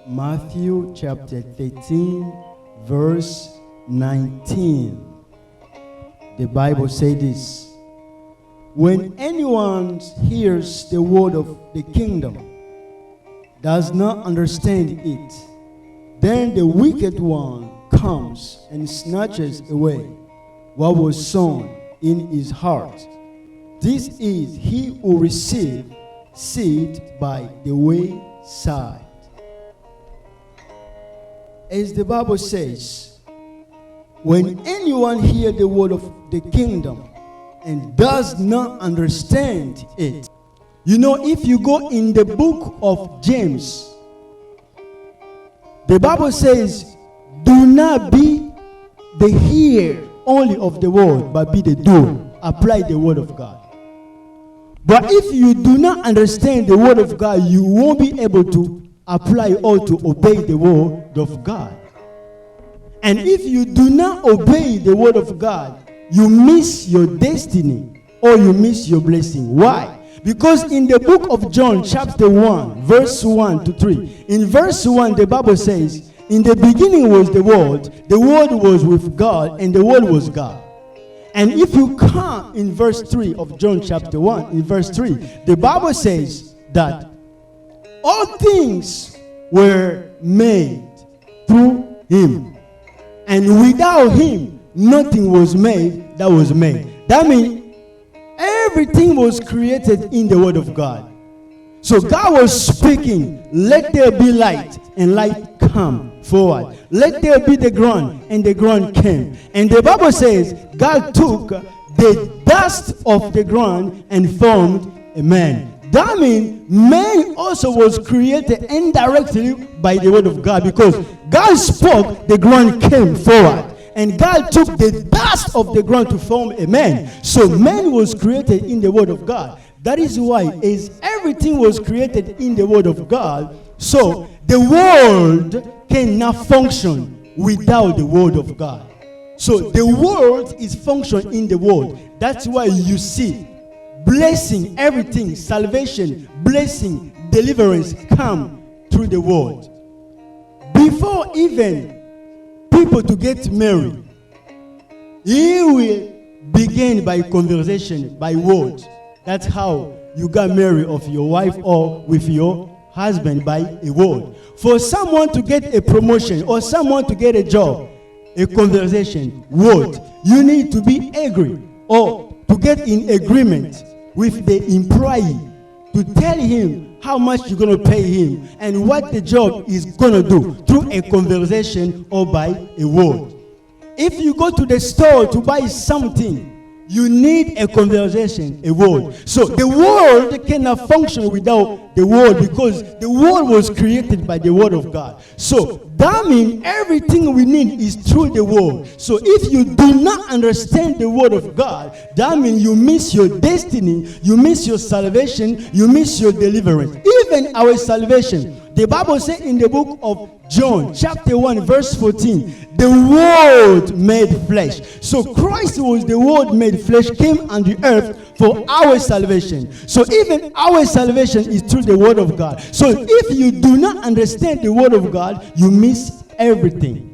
Matthew chapter 13, verse 19. The Bible says this: when anyone hears the word of the kingdom, does not understand it, then the wicked one comes and snatches away what was sown in his heart. This is he who received seed by the wayside. As the Bible says, when anyone hears the word of the kingdom and does not understand it. You know, if you go in the book of James, the Bible says, do not be the hearer only of the word, but be the doer. Apply the word of God. But if you do not understand the word of God, you won't be able to apply or to obey the word of God. And if you do not obey the word of God, you miss your destiny or you miss your blessing. Why? Because in the book of John chapter 1, verse 1 to 3, in verse 1 the Bible says, in the beginning was the Word was with God, and the Word was God. And if you come in verse 3 of John chapter 1, in verse 3, the Bible says that all things were made through him. And without him, nothing was made that was made. That means everything was created in the word of God. So God was speaking, let there be light, and light come forward. Let there be the ground, and the ground came. And the Bible says God took the dust of the ground and formed a man. That means man also was created indirectly by the word of God, because God spoke, the ground came forward. And God took the dust of the ground to form a man. So man was created in the word of God. That is why, as everything was created in the word of God, so the world cannot function without the word of God. So the world is function in the word. That's why you see blessing, everything, salvation, blessing, deliverance come through the word. Before even people to get married, he will begin by conversation, by words. That's how you got married of your wife or with your husband, by a word. For someone to get a promotion or someone to get a job, a conversation, word. You need to be angry or to get in agreement with the employee to tell him how much you're going to pay him and what the job is going to do through a conversation or by a word. If you go to the store to buy something, you need a conversation, a word. So the world cannot function without the word, because the world was created by the word of God. So that means everything we need is through the word. So if you do not understand the word of God, that means you miss your destiny, you miss your salvation, you miss your deliverance. Even our salvation. The Bible says in the book of John, chapter 1, verse 14, the Word made flesh. So Christ was the Word made flesh, came on the earth for our salvation. So even our salvation is through the Word of God. So if you do not understand the Word of God, you miss everything.